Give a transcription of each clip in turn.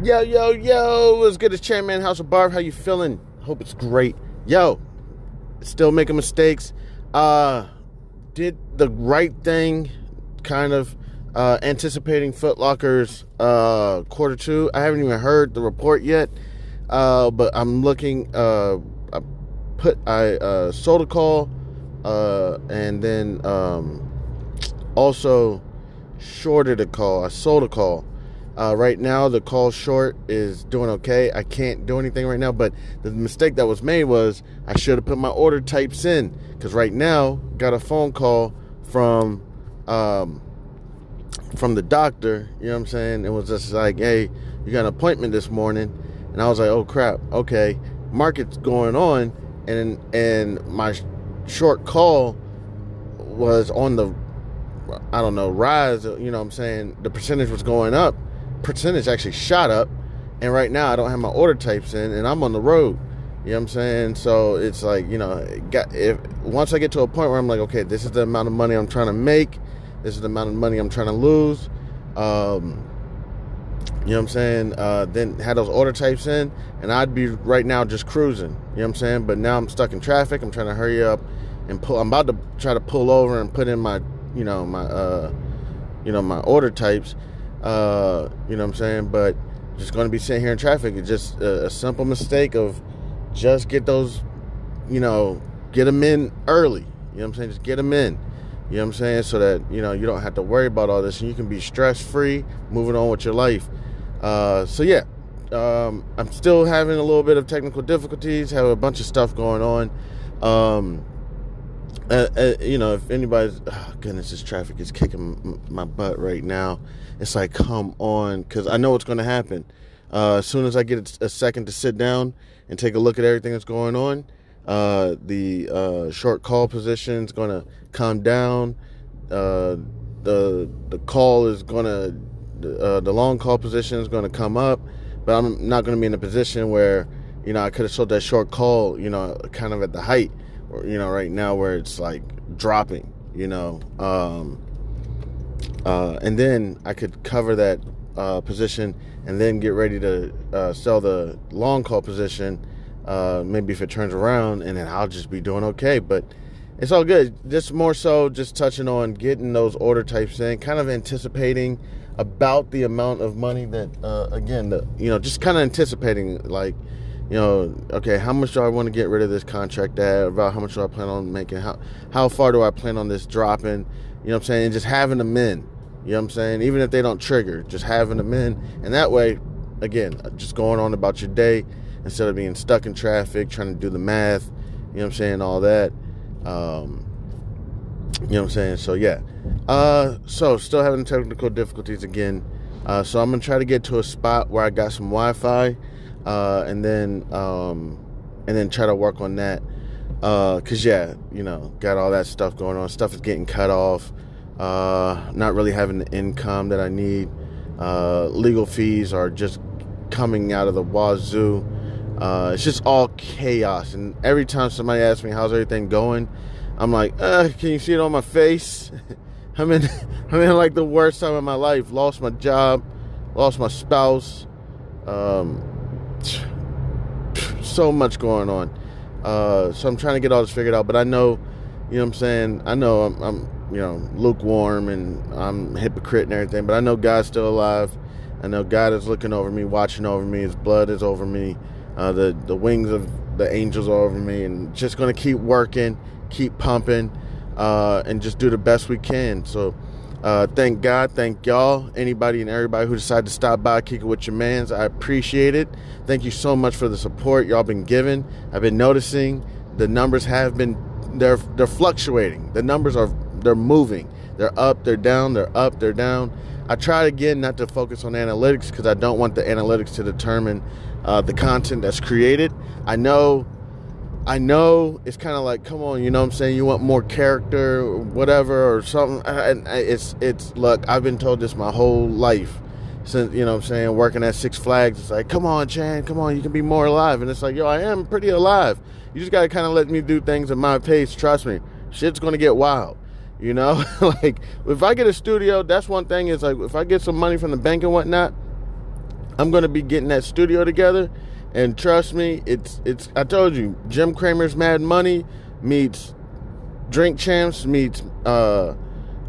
Yo, yo, yo, what's good? It's Chairman House of Barb. How you feeling? Hope it's great. Yo, still making mistakes. Did the right thing, kind of anticipating Foot Locker's Q2. I haven't even heard the report yet, but I'm looking. I sold a call, and then also shorted a call. I sold a call. Right now, the call short is doing okay. I can't do anything right now, but the mistake that was made was I should have put my order types in, because right now, got a phone call from the doctor, you know what I'm saying? It was just like, hey, you got an appointment this morning. And I was like, oh, crap, okay. Market's going on, and my short call was on the, I don't know, rise, you know what I'm saying? The percentage was going up. Percentage actually shot up, and right now I don't have my order types in, and I'm on the road, you know what I'm saying? So it's like, you know, once I get to a point where I'm like, okay, this is the amount of money I'm trying to make, this is the amount of money I'm trying to lose, you know what I'm saying? Then had those order types in, and I'd be right now just cruising, you know what I'm saying? But now I'm stuck in traffic. I'm trying to hurry up and I'm about to try to pull over and put in my my order types. You know what I'm saying? But just going to be sitting here in traffic. It's just a simple mistake of just get those, get them in early. You know what I'm saying? Just get them in. You know what I'm saying? So that, you don't have to worry about all this and you can be stress-free, moving on with your life. I'm still having a little bit of technical difficulties, have a bunch of stuff going on. If anybody's, goodness, this traffic is kicking my butt right now. It's like, come on, because I know what's going to happen. As soon as I get a second to sit down and take a look at everything that's going on, the short call position is going to come down. The call is going to, the long call position is going to come up, but I'm not going to be in a position where, I could have sold that short call, kind of at the height. Right now where it's like dropping, and then I could cover that position and then get ready to sell the long call position, maybe if it turns around, and then I'll just be doing okay. But it's all good. Just more so just touching on getting those order types in, kind of anticipating about the amount of money that, just kind of anticipating, like, okay, how much do I want to get rid of this contract at? About how much do I plan on making? How far do I plan on this dropping? You know what I'm saying? And just having them in. You know what I'm saying? Even if they don't trigger, just having them in. And that way, again, just going on about your day instead of being stuck in traffic, trying to do the math. You know what I'm saying? All that. You know what I'm saying? So, yeah. So, still having technical difficulties again. So, I'm going to try to get to a spot where I got some Wi-Fi. And then try to work on that, cause got all that stuff going on. Stuff is getting cut off. Not really having the income that I need. Legal fees are just coming out of the wazoo. It's just all chaos. And every time somebody asks me how's everything going, I'm like, can you see it on my face? I'm in like the worst time of my life. Lost my job, lost my spouse. So much going on. So I'm trying to get all this figured out, but I know, you know what I'm saying? I know I'm lukewarm and I'm a hypocrite and everything, but I know God's still alive. I know God is looking over me, watching over me. His blood is over me. The wings of the angels are over me, and just going to keep working, keep pumping, and just do the best we can. So, thank God, thank y'all, anybody and everybody who decided to stop by, kick it with your mans. I appreciate it. Thank you so much for the support y'all been giving. I've been noticing the numbers have been, they're fluctuating. The numbers they're moving. They're up, they're down, they're up, they're down. I tried again not to focus on analytics because I don't want the analytics to determine the content that's created. I know it's kind of like, come on, you know what I'm saying? You want more character or whatever or something. It's look, I've been told this my whole life since, you know what I'm saying, working at Six Flags. It's like, come on, Chan, come on, you can be more alive. And it's like, yo, I am pretty alive. You just got to kind of let me do things at my pace. Trust me, shit's going to get wild. Like, if I get a studio, that's one thing is like, if I get some money from the bank and whatnot, I'm going to be getting that studio together, and trust me, it's. I told you, Jim Cramer's Mad Money meets Drink Champs meets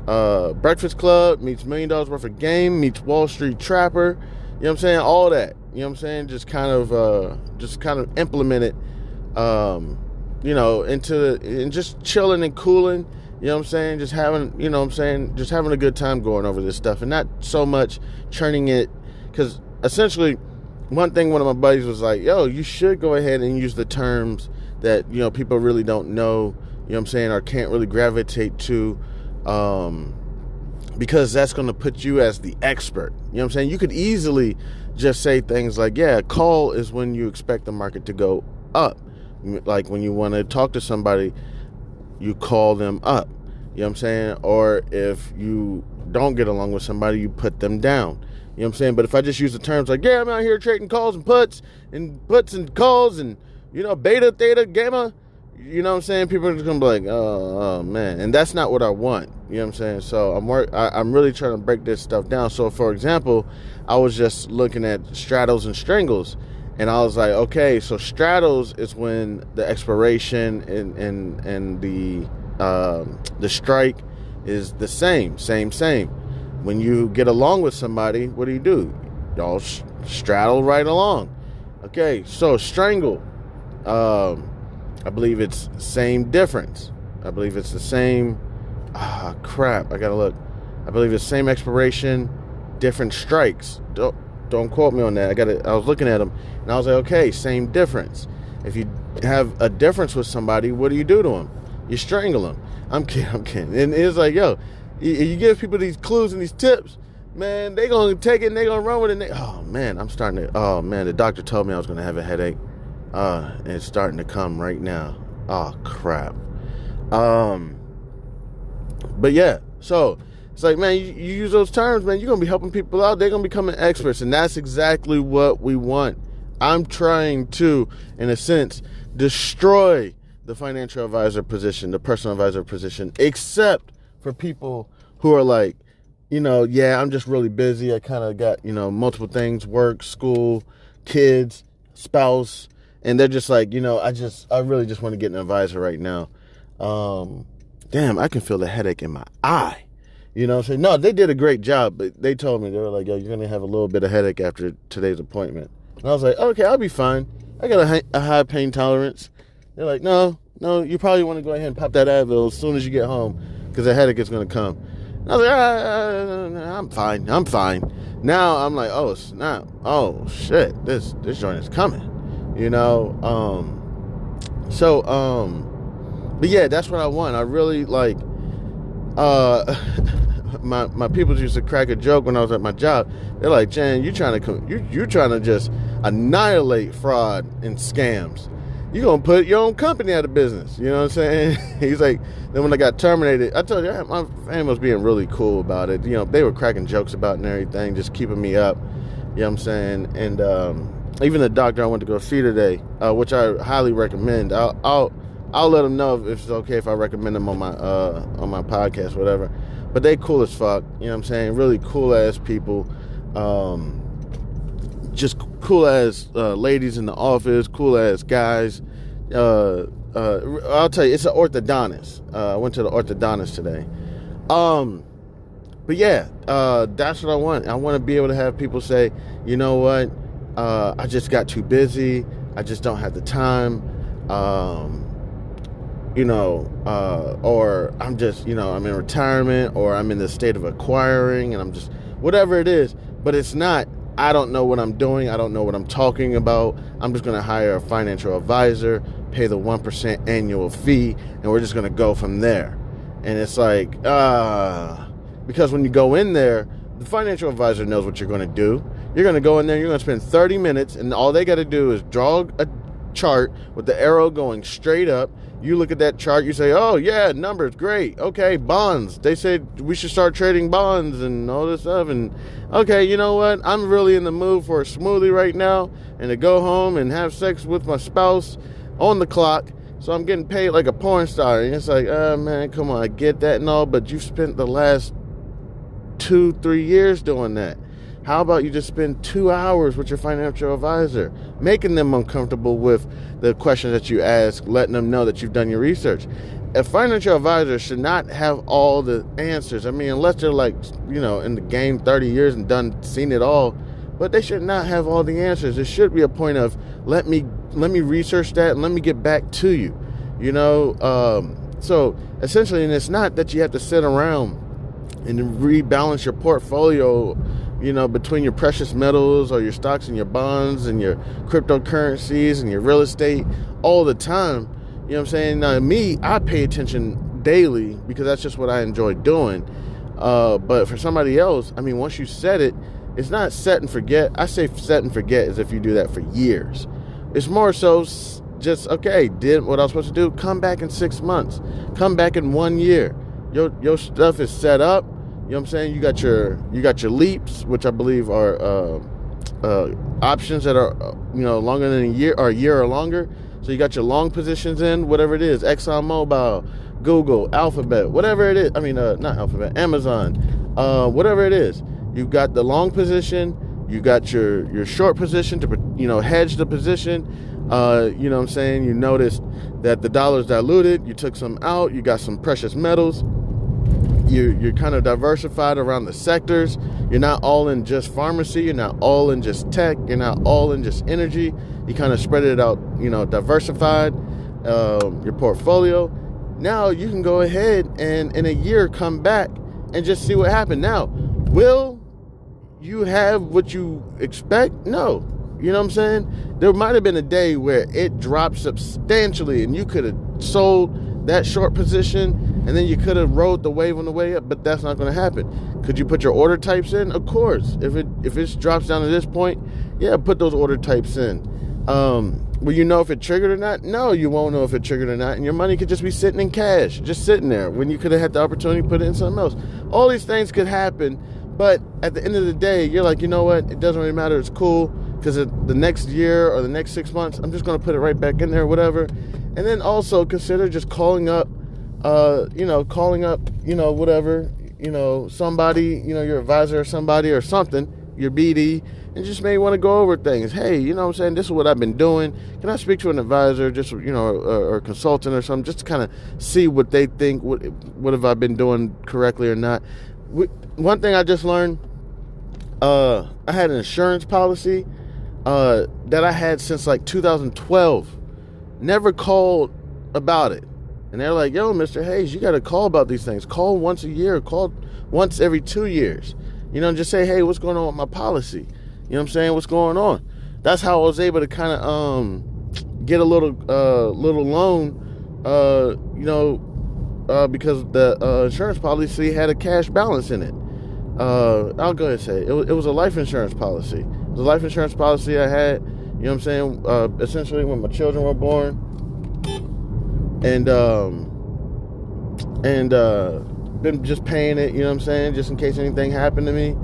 Breakfast Club meets $1 Million Worth of Game meets Wall Street Trapper. You know what I'm saying? All that. You know what I'm saying? Just kind of implement it. And just chilling and cooling. You know what I'm saying? Just having, just having a good time going over this stuff, and not so much churning it. Because essentially, one thing one of my buddies was like, yo, you should go ahead and use the terms that, people really don't know, you know what I'm saying, or can't really gravitate to, because that's going to put you as the expert. You know what I'm saying? You could easily just say things like, yeah, call is when you expect the market to go up. Like when you want to talk to somebody, you call them up. You know what I'm saying? Or if you don't get along with somebody, you put them down. You know what I'm saying? But if I just use the terms like, yeah, I'm out here trading calls and puts and calls and, beta, theta, gamma, you know what I'm saying? People are just going to be like, oh, man. And that's not what I want. You know what I'm saying? So I'm really trying to break this stuff down. So, for example, I was just looking at straddles and strangles. And I was like, okay, so straddles is when the expiration and the strike is the same. When you get along with somebody, what do? Y'all straddle right along. Okay, so strangle. I believe it's same difference. I believe it's the same. Crap, I gotta look. I believe it's same expiration, different strikes. Don't quote me on that. I was looking at them, and I was like, okay, same difference. If you have a difference with somebody, what do you do to them? You strangle them. I'm kidding. And it's like, yo, you give people these clues and these tips, man, they gonna take it and they gonna run with it. Oh man, the doctor told me I was gonna have a headache. And it's starting to come right now. Oh crap. But yeah, so it's like, man, you use those terms, man, you're gonna be helping people out. They're gonna be becoming experts, and that's exactly what we want. I'm trying to, in a sense, destroy the financial advisor position, the personal advisor position, except for people who are like, yeah, I'm just really busy. I kind of got, multiple things, work, school, kids, spouse, and they're just like, I really just want to get an advisor right now. Damn, I can feel the headache in my eye. You know what I'm saying? No, they did a great job, but they told me, they were like, yo, you're going to have a little bit of headache after today's appointment. And I was like, okay, I'll be fine. I got a high pain tolerance. They're like, no, you probably want to go ahead and pop that Advil as soon as you get home, because the headache is going to come. And I was like, I'm fine. Now I'm like, oh, snap. Oh, shit, this joint is coming. But yeah, that's what I want. I really like, my people used to crack a joke when I was at my job. They're like, Jan, you trying to just annihilate fraud and scams. You're going to put your own company out of business. You know what I'm saying? He's like, then when I got terminated, I told you, my family was being really cool about it. They were cracking jokes about it and everything, just keeping me up. You know what I'm saying? And even the doctor I went to go see today, which I highly recommend. I'll let them know if it's okay if I recommend them on my podcast, whatever. But they cool as fuck. You know what I'm saying? Really cool ass people. Just cool ass ladies in the office, cool ass guys. I'll tell you, it's an orthodontist. I went to the orthodontist today. But yeah, that's what I want. I want to be able to have people say, you know what? I just got too busy. I just don't have the time. Or I'm just, I'm in retirement, or I'm in the state of acquiring, and I'm just, whatever it is. But it's not, I don't know what I'm doing. I don't know what I'm talking about. I'm just going to hire a financial advisor, pay the 1% annual fee, and we're just going to go from there. And it's like, because when you go in there, the financial advisor knows what you're going to do. You're going to go in there, you're going to spend 30 minutes, and all they got to do is draw a chart with the arrow going straight up. You look at that chart, you say, oh yeah, numbers, great. Okay, bonds. They said we should start trading bonds and all this stuff. And okay, you know what? I'm really in the mood for a smoothie right now and to go home and have sex with my spouse on the clock. So I'm getting paid like a porn star. And it's like, man, come on, I get that and all, but you've spent the last 2-3 years doing that. How about you just spend 2 hours with your financial advisor, making them uncomfortable with the questions that you ask, letting them know that you've done your research. A financial advisor should not have all the answers. I mean, unless they're like, in the game 30 years and seen it all, but they should not have all the answers. There should be a point of, let me research that and let me get back to you, So essentially, and it's not that you have to sit around and rebalance your portfolio, between your precious metals or your stocks and your bonds and your cryptocurrencies and your real estate all the time. You know what I'm saying? Now, me, I pay attention daily because that's just what I enjoy doing. But for somebody else, I mean, once you set it, it's not set and forget. I say set and forget as if you do that for years. It's more so just, okay, did what I was supposed to do. Come back in 6 months. Come back in 1 year. Your stuff is set up. You know what I'm saying? You got your leaps, which I believe are options that are longer than a year or longer. So you got your long positions in whatever it is, ExxonMobil, Google, Alphabet, whatever it is. I mean, not Alphabet, Amazon, whatever it is. You've got the long position. You got your short position to hedge the position. You know what I'm saying? You noticed that the dollar's diluted. You took some out. You got some precious metals. You're kind of diversified around the sectors. You're not all in just pharmacy. You're not all in just tech. You're not all in just energy. You kind of spread it out, diversified your portfolio. Now you can go ahead and in a year come back and just see what happened. Now, will you have what you expect? No. You know what I'm saying? There might have been a day where it dropped substantially and you could have sold that short position, and then you could have rode the wave on the way up, but that's not going to happen. Could you put your order types in? Of course. If it drops down to this point, yeah, put those order types in. Will you know if it triggered or not? No, you won't know if it triggered or not, and your money could just be sitting in cash, just sitting there, when you could have had the opportunity to put it in something else. All these things could happen, but at the end of the day, you're like, you know what? It doesn't really matter. It's cool, because the next year or the next 6 months, I'm just going to put it right back in there, whatever. And then also consider just calling up, whatever, somebody, your advisor or somebody or something, your BD, and just maybe want to go over things. Hey, you know what I'm saying? This is what I've been doing. Can I speak to an advisor, just, or a consultant or something, just to kind of see what they think, what have I been doing correctly or not. One thing I just learned, I had an insurance policy that I had since like 2012. Never called about it. And they're like, yo, Mr. Hayes, you got to call about these things. Call once a year. Call once every 2 years. Just say, hey, what's going on with my policy? You know what I'm saying? What's going on? That's how I was able to kind of get a little loan, because the insurance policy had a cash balance in it. I'll go ahead and say it was a life insurance policy. It was a life insurance policy I had. You know what I'm saying? Essentially, when my children were born, and been just paying it. You know what I'm saying? Just in case anything happened to me,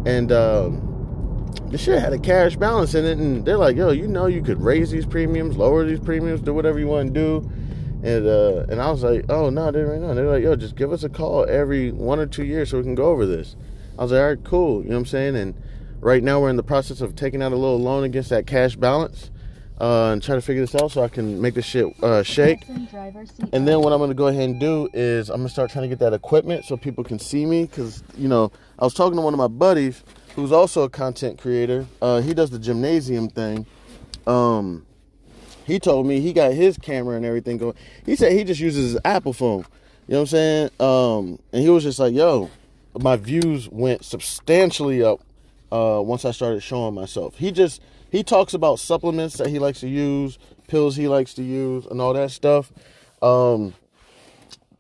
and the shit had a cash balance in it. And they're like, yo, you could raise these premiums, lower these premiums, do whatever you want to do. And I was like, oh no, they didn't know. They're like, yo, just give us a call every 1 or 2 years so we can go over this. I was like, all right, cool. You know what I'm saying? And right now we're in the process of taking out a little loan against that cash balance and try to figure this out so I can make this shit shake. And then what I'm going to go ahead and do is I'm going to start trying to get that equipment so people can see me. Because, I was talking to one of my buddies who's also a content creator. He does the gymnasium thing. He told me he got his camera and everything going. He said he just uses his Apple phone. You know what I'm saying? And he was just like, yo, my views went substantially up once I started showing myself. He talks about supplements that he likes to use, pills he likes to use, and all that stuff. And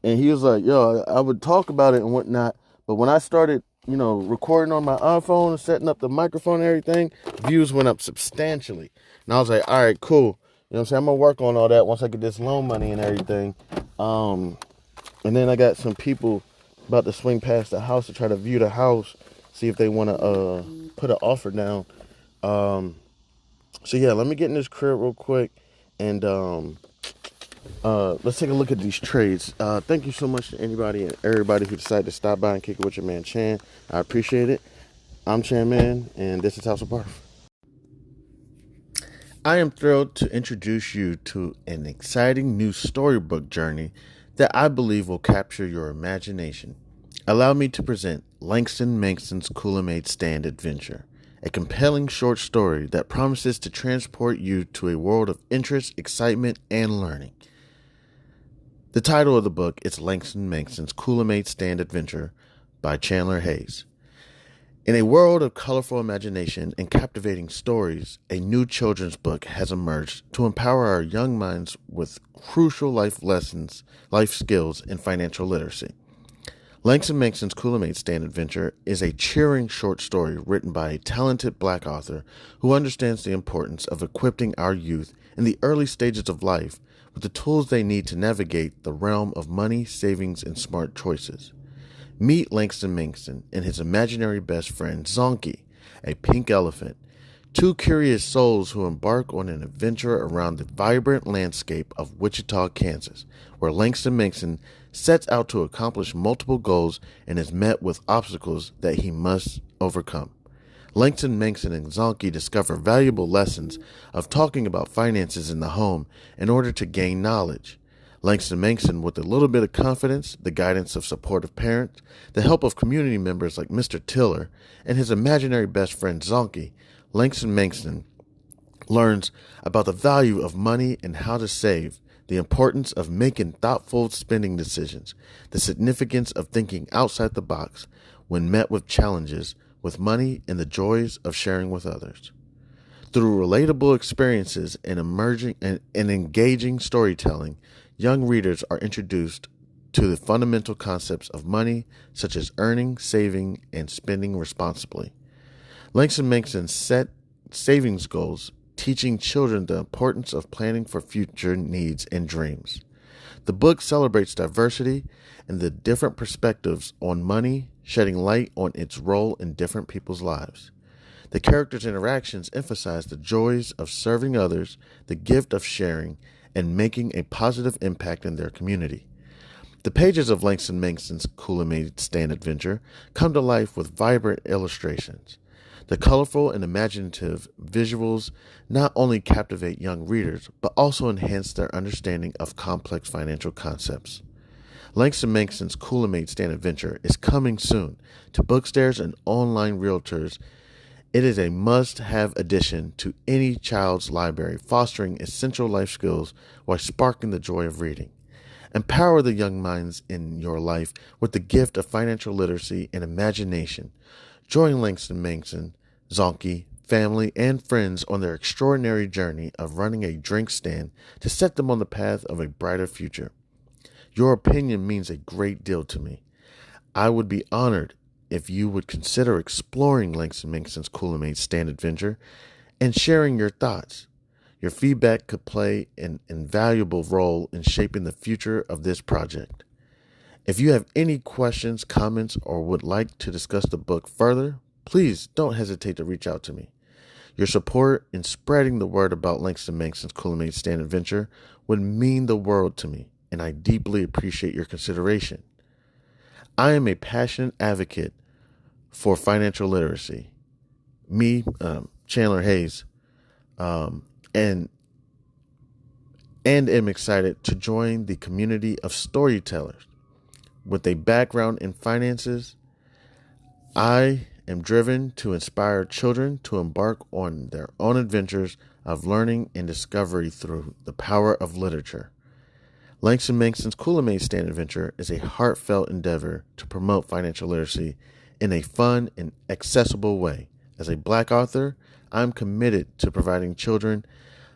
he was like, yo, I would talk about it and whatnot, but when I started, recording on my iPhone and setting up the microphone and everything, views went up substantially. And I was like, all right, cool. You know what I'm saying? I'm going to work on all that once I get this loan money and everything. And then I got some people about to swing past the house to try to view the house, see if they want to put an offer down. So yeah, let me get in this crib real quick and let's take a look at these trades. Thank you so much to anybody and everybody who decided to stop by and kick it with your man Chan. I appreciate it. I'm Chan Man, and this is House of Barf. I am thrilled to introduce you to an exciting new storybook journey that I believe will capture your imagination. Allow me to present Langston Mankson's Coolamade Stand Adventure, a compelling short story that promises to transport you to a world of interest, excitement, and learning. The title of the book is Langston Mankson's Coolamade Stand Adventure by Chandler Hayes. In a world of colorful imagination and captivating stories, a new children's book has emerged to empower our young minds with crucial life lessons, life skills, and financial literacy. Langston Mankson's Coolamade Stand Adventure is a cheering short story written by a talented Black author who understands the importance of equipping our youth in the early stages of life with the tools they need to navigate the realm of money, savings, and smart choices. Meet Langston Mankson and his imaginary best friend, Zonky, a pink elephant, two curious souls who embark on an adventure around the vibrant landscape of Wichita, Kansas, where Langston Mankson sets out to accomplish multiple goals and is met with obstacles that he must overcome. Langston Mankson and Zonky discover valuable lessons of talking about finances in the home in order to gain knowledge. Langston Mankson, with a little bit of confidence, the guidance of supportive parents, the help of community members like Mr. Tiller, and his imaginary best friend Zonky, Langston Mankson learns about the value of money and how to save, the importance of making thoughtful spending decisions, the significance of thinking outside the box when met with challenges with money, and the joys of sharing with others. Through relatable experiences and engaging storytelling, young readers are introduced to the fundamental concepts of money, such as earning, saving, and spending responsibly. Langston Mankson set savings goals, teaching children the importance of planning for future needs and dreams. The book celebrates diversity and the different perspectives on money, shedding light on its role in different people's lives. The characters' interactions emphasize the joys of serving others, the gift of sharing, and making a positive impact in their community. The pages of Langston Mankson's Coolamade Stand Adventure come to life with vibrant illustrations. The colorful and imaginative visuals not only captivate young readers, but also enhance their understanding of complex financial concepts. Langston Mankson's Coolamade Stand Adventure is coming soon to bookstores and online realtors. It is a must-have addition to any child's library, fostering essential life skills while sparking the joy of reading. Empower the young minds in your life with the gift of financial literacy and imagination. Join Langston Mankson, Zonky, family, and friends on their extraordinary journey of running a drink stand to set them on the path of a brighter future. Your opinion means a great deal to me. I would be honored if you would consider exploring Langston Mankson's Coolamade Stand Adventure and sharing your thoughts. Your feedback could play an invaluable role in shaping the future of this project. If you have any questions, comments, or would like to discuss the book further, please don't hesitate to reach out to me. Your support in spreading the word about Langston Mankson's Coolamade Stand Adventure would mean the world to me, and I deeply appreciate your consideration. I am a passionate advocate for financial literacy. Me, Chandler Hayes, and am excited to join the community of storytellers with a background in finances. I am driven to inspire children to embark on their own adventures of learning and discovery through the power of literature. Langston Mankson's Coolamade Stand Adventure is a heartfelt endeavor to promote financial literacy in a fun and accessible way. As a Black author, I'm committed to providing children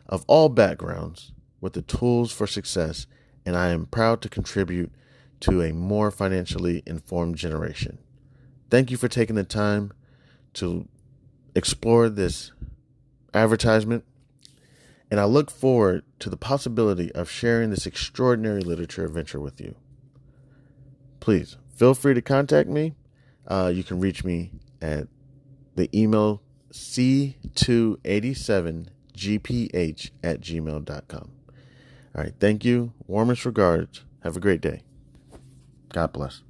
of all backgrounds with the tools for success, and I am proud to contribute to a more financially informed generation. Thank you for taking the time to explore this advertisement, and I look forward to the possibility of sharing this extraordinary literature adventure with you. Please feel free to contact me. You can reach me at the email c287gph@gmail.com. All right. Thank you. Warmest regards. Have a great day. God bless.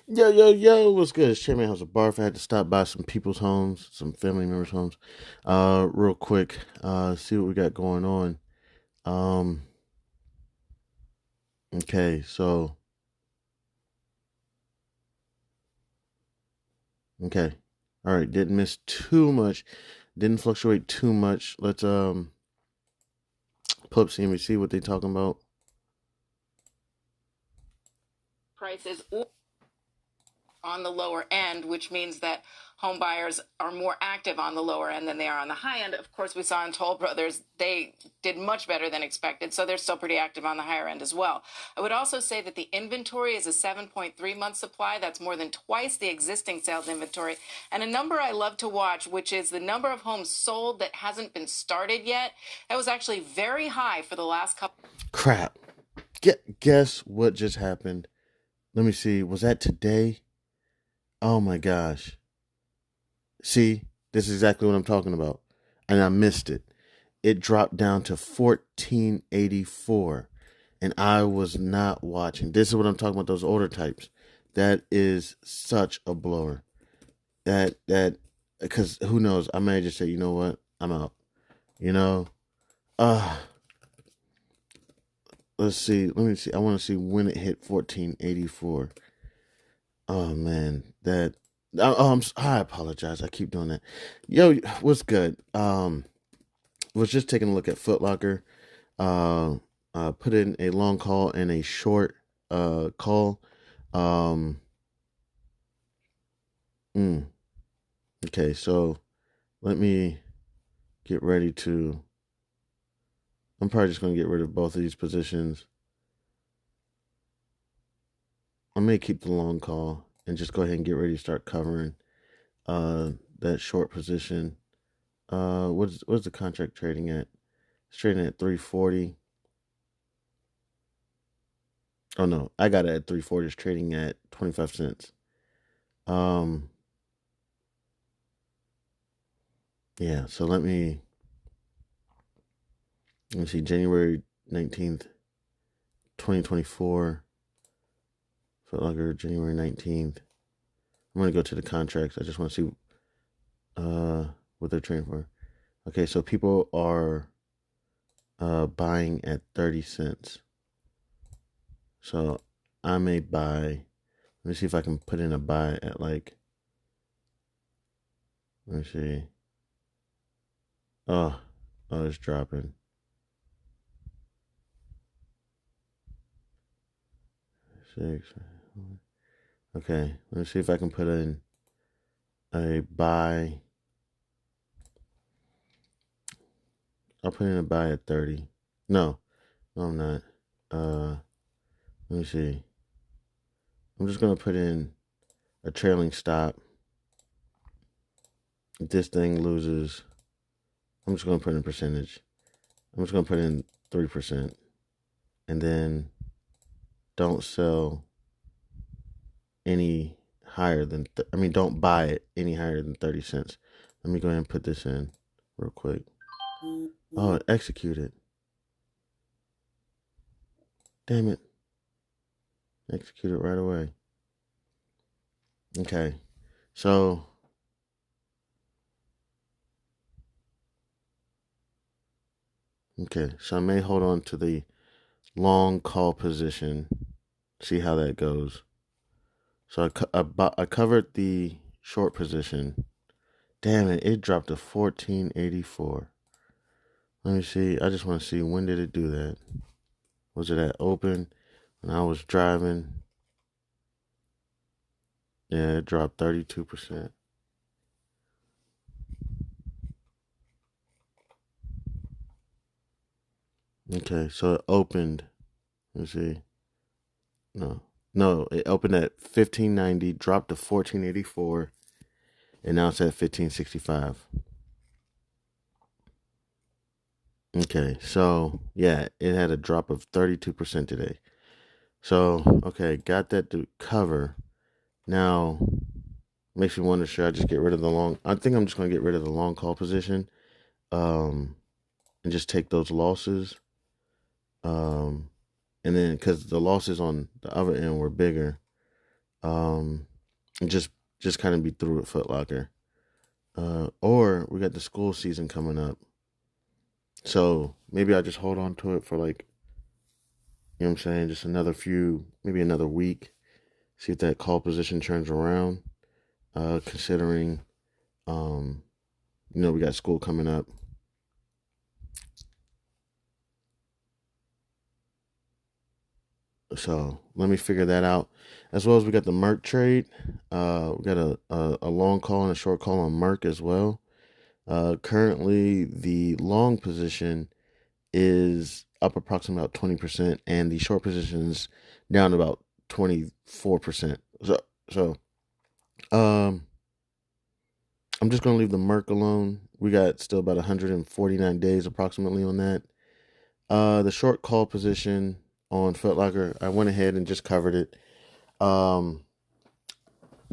Yo, yo, yo, what's good? It's Chairman House of Barf. I had to stop by some people's homes, some family members' homes, real quick, see what we got going on. Um, okay, so, okay. All right, didn't miss too much, didn't fluctuate too much. Let's, pull up CNBC, what they talking about. Prices on the lower end, which means that home buyers are more active on the lower end than they are on the high end. Of course, we saw in Toll Brothers, they did much better than expected, so they're still pretty active on the higher end as well. I would also say that the inventory is a 7.3 month supply. That's more than twice the existing sales inventory. And a number I love to watch, which is the number of homes sold that hasn't been started yet. That was actually very high for the last couple. Crap. Guess what just happened? Let me see. Was that today? Oh my gosh. See, this is exactly what I'm talking about. And I missed it. It dropped down to 1484. And I was not watching. This is what I'm talking about, those order types. That is such a blower. Because who knows? I may just say, you know what? I'm out. You know? Uh, let's see. Let me see. I want to see when it hit 1484. Oh, man. I apologize. I keep doing that. Yo, what's good? Was just taking a look at Foot Locker. Put in a long call and a short call. Um, mm, okay, so let me get ready to. I'm probably just going to get rid of both of these positions. I may keep the long call and just go ahead and get ready to start covering that short position. What's the contract trading at? It's trading at 340. Oh no, I got it at 340. It's trading at 25 cents. Um, yeah. So let me see. January 19th, 2024. Foot Locker, January 19th. I'm gonna go to the contracts. I just want to see what they're trading for. Okay, so people are buying at 30 cents. So I may buy. Let me see if I can put in a buy at like. Let me see. Oh, it's dropping. 6. Okay, let me see if I can put in a buy. I'll put in a buy at 30. No, I'm not. Let me see. I'm just gonna put in a trailing stop. If this thing loses, I'm just gonna put in a percentage. I'm just gonna put in 3%, and then don't sell any higher than. Don't buy it any higher than 30 cents. Let me go ahead and put this in real quick. Oh, it executed. Damn it. Execute it right away. Okay. So I may hold on to the long call position. See how that goes. So I covered the short position. Damn it, it dropped to 1484. Let me see. I just want to see, when did it do that? Was it at open when I was driving? Yeah, it dropped 32%. Okay, so it opened. Let me see. No, it opened at 1590, dropped to 1484, and now it's at 1565. Okay, so yeah, it had a drop of 32% today. So, okay, got that to cover. Now, makes me wonder, should I just get rid of the long? I think I'm just going to get rid of the long call position, and just take those losses. And then, because the losses on the other end were bigger, and just kind of be through with Foot Locker. Or we got the school season coming up, so maybe I just hold on to it for like, you know what I'm saying, just maybe another week. See if that call position turns around. Considering, we got school coming up. So let me figure that out. As well as we got the Merck trade. We got a long call and a short call on Merck as well. Currently, the long position is up approximately about 20%, and the short position is down about 24%. So I'm just gonna leave the Merck alone. We got still about 149 days approximately on that. The short call position on Foot Locker, I went ahead and just covered it. Um,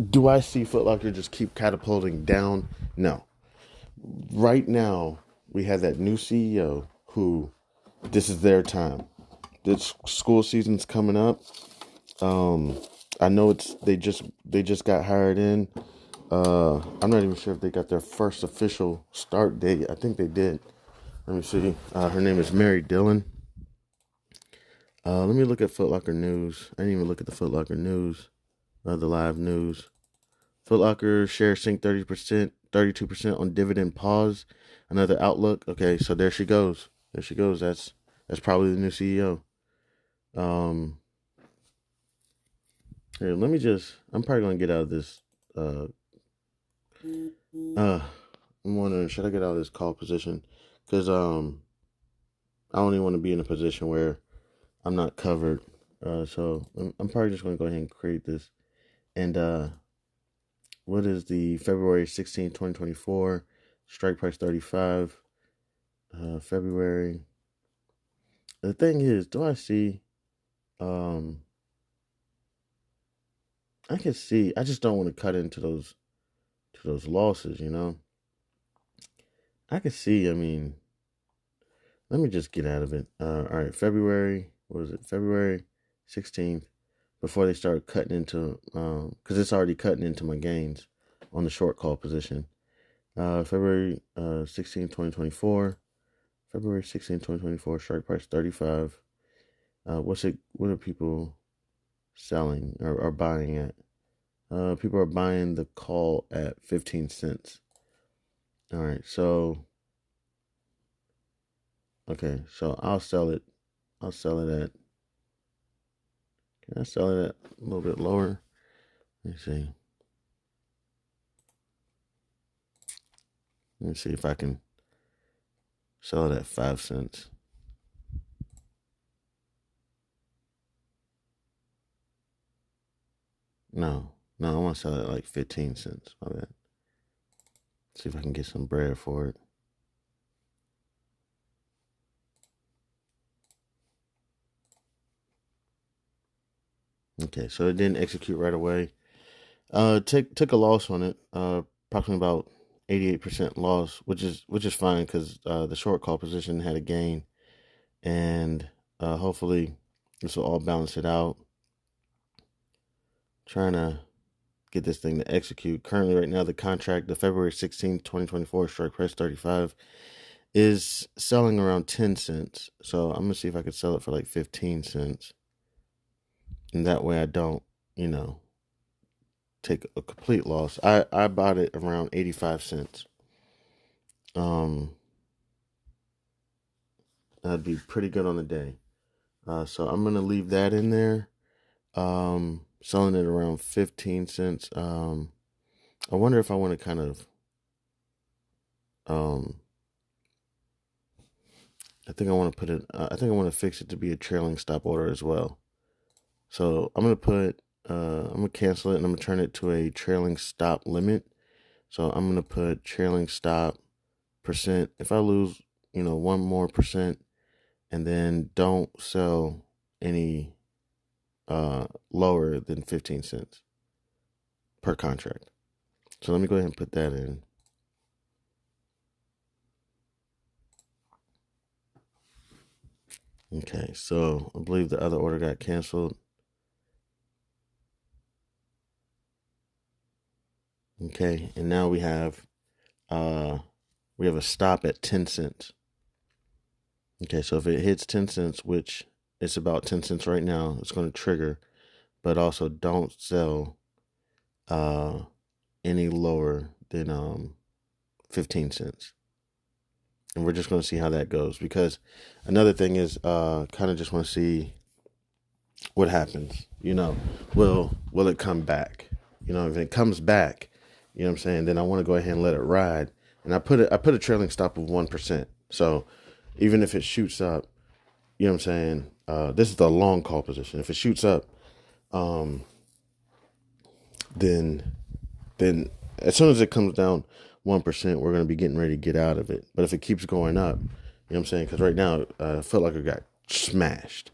do I see Foot Locker just keep catapulting down? No. Right now, we have that new CEO who this is their time. This school season's coming up. I know they just got hired in. I'm not even sure if they got their first official start date. I think they did. Let me see. Her name is Mary Dillon. Let me look at Foot Locker news. I didn't even look at the Foot Locker news, the live news. Foot Locker share sink 30%, 32% on dividend pause. Another outlook. Okay, so there she goes. There she goes. That's probably the new CEO. Here, let me just. I'm probably gonna get out of this. I'm wondering, should I get out of this call position? Because I don't even want to be in a position where I'm not covered. So I'm probably just gonna go ahead and create this. And what is the February 16th, 2024 strike price 35? February. The thing is, do I see? I can see. I just don't want to cut into those losses. I can see. I mean, let me just get out of it. All right, February. What was it? February 16th. Before they start cutting into, because it's already cutting into my gains on the short call position. February 16th, 2024. February 16th, 2024. Strike price 35. What are people selling or buying at? People are buying the call at 15 cents. All right, so I'll sell it. I'll sell it at. Can I sell it at a little bit lower? Let me see. Let me see if I can sell it at 5 cents. No, I want to sell it at like 15 cents. My bad. See if I can get some bread for it. Okay, so it didn't execute right away. Took a loss on it. Approximately about 88% loss, which is fine because the short call position had a gain, and hopefully this will all balance it out. Trying to get this thing to execute. Currently, right now, the contract, the February 16th, 2024 strike price 35, is selling around 10 cents. So I'm gonna see if I could sell it for like 15 cents, and that way I don't, take a complete loss. I bought it around 85 cents. That'd be pretty good on the day. So I'm gonna leave that in there. Selling it around 15 cents. I wonder if I want to kind of I think I want to put it I think I want to fix it to be a trailing stop order as well. So I'm gonna cancel it and I'm gonna turn it to a trailing stop limit. So I'm gonna put trailing stop percent. If I lose, one more percent, and then don't sell any lower than 15 cents per contract. So let me go ahead and put that in. Okay, so I believe the other order got canceled. Okay, and now we have a stop at 10 cents. Okay, so if it hits 10 cents, which it's about 10 cents right now, it's going to trigger, but also don't sell any lower than 15 cents. And we're just going to see how that goes, because another thing is kind of just want to see what happens. Will it come back? If it comes back, what I'm saying, then I want to go ahead and let it ride. And I put a trailing stop of 1%. So even if it shoots up, what I'm saying, this is the long call position. If it shoots up, then as soon as it comes down 1%, we're going to be getting ready to get out of it. But if it keeps going up, what I'm saying, because right now, Foot Locker got smashed.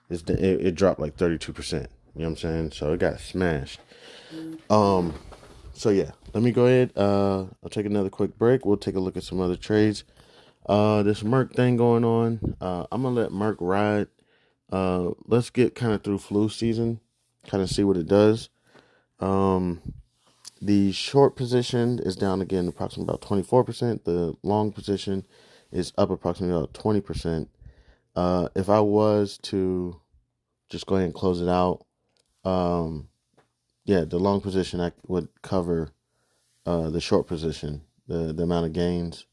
It dropped like 32%. You know what I'm saying? So it got smashed. So yeah, let me go ahead. I'll take another quick break. We'll take a look at some other trades. This Merck thing going on. I'm gonna let Merck ride. Let's get kind of through flu season, kind of see what it does. The short position is down again, approximately about 24%. The long position is up approximately about 20%. If I was to just go ahead and close it out, the long position I would cover the short position, the amount of gains.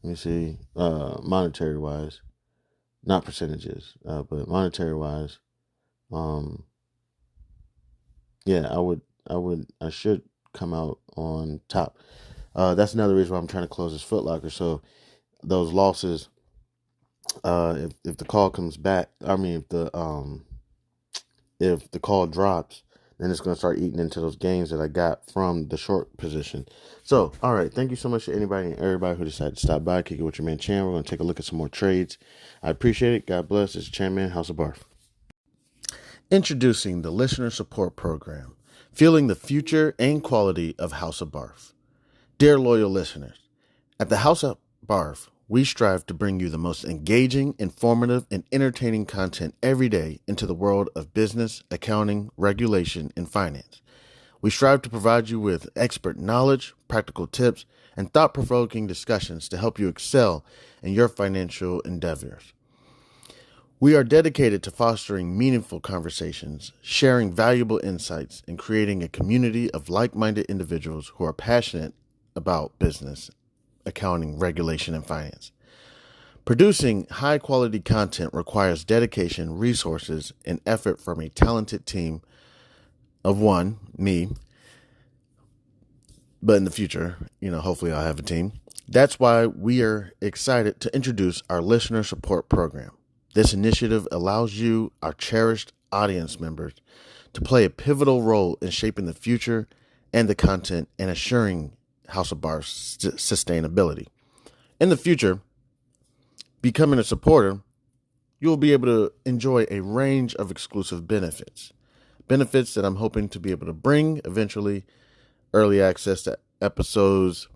Let me see, monetary wise, not percentages, but monetary wise. I should come out on top. That's another reason why I'm trying to close this Foot Locker. So those losses, if the call comes back, if the call drops, then it's going to start eating into those gains that I got from the short position. So, all right. Thank you so much to anybody and everybody who decided to stop by, kick it with your man Chan. We're going to take a look at some more trades. I appreciate it. God bless. It's Chan Man, House of Barf. Introducing the Listener Support Program, fueling the future and quality of House of Barf. Dear loyal listeners, at the House of Barf, we strive to bring you the most engaging, informative, and entertaining content every day into the world of business, accounting, regulation, and finance. We strive to provide you with expert knowledge, practical tips, and thought-provoking discussions to help you excel in your financial endeavors. We are dedicated to fostering meaningful conversations, sharing valuable insights, and creating a community of like-minded individuals who are passionate about business, accounting, regulation, and finance. Producing high-quality content requires dedication, resources, and effort from a talented team of one, me, but in the future, hopefully I'll have a team. That's why we are excited to introduce our Listener Support Program. This initiative allows you, our cherished audience members, to play a pivotal role in shaping the future and the content and assuring House of Barf's sustainability. In the future, becoming a supporter, you will be able to enjoy a range of exclusive benefits that I'm hoping to be able to bring eventually: early access to episodes,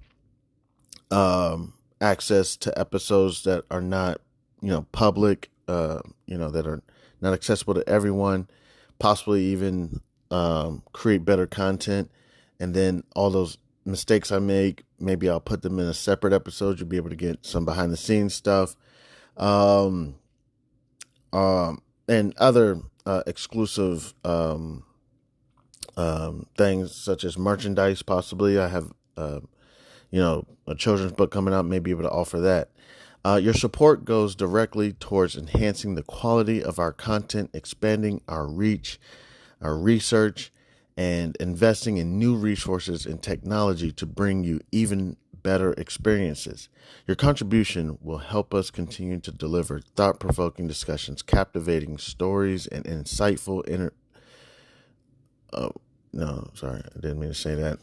access to episodes that are not, public, that are not accessible to everyone, possibly even create better content. And then all those mistakes I make, maybe I'll put them in a separate episode. You'll be able to get some behind the scenes stuff, and other exclusive things such as merchandise. Possibly I have a children's book coming out, may be able to offer that. Your support goes directly towards enhancing the quality of our content, expanding our reach, our research, and investing in new resources and technology to bring you even better experiences. Your contribution will help us continue to deliver thought-provoking discussions, captivating stories, and insightful I didn't mean to say that.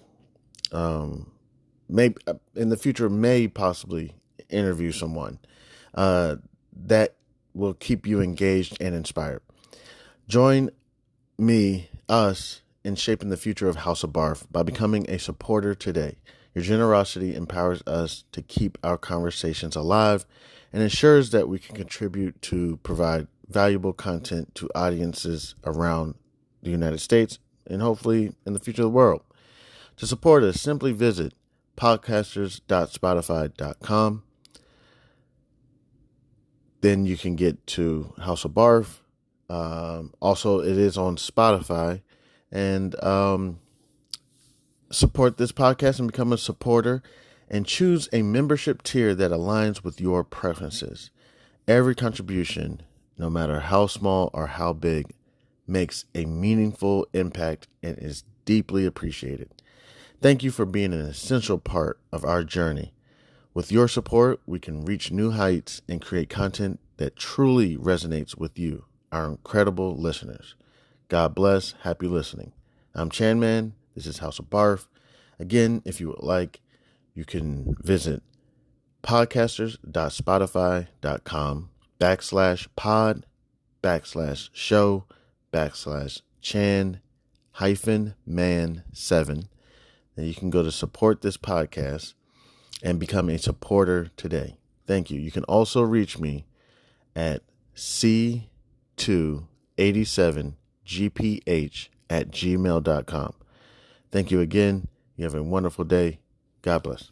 Maybe in the future, may possibly interview someone that will keep you engaged and inspired. Join us in shaping the future of House of Barf by becoming a supporter today. Your generosity empowers us to keep our conversations alive and ensures that we can contribute to provide valuable content to audiences around the United States and hopefully in the future of the world. To support us, simply visit podcasters.spotify.com. Then you can get to House of Barf. Also, it is on Spotify. And support this podcast and become a supporter and choose a membership tier that aligns with your preferences. Every contribution, no matter how small or how big, makes a meaningful impact and is deeply appreciated. Thank you for being an essential part of our journey. With your support, we can reach new heights and create content that truly resonates with you, our incredible listeners. God bless. Happy listening. I'm Chan Man. This is House of Barf. Again, if you would like, you can visit podcasters.spotify.com/pod/show/Chan-man7. Then you can go to support this podcast and become a supporter today. Thank you. You can also reach me at c287gph@gmail.com. Thank you again. You have a wonderful day. God bless.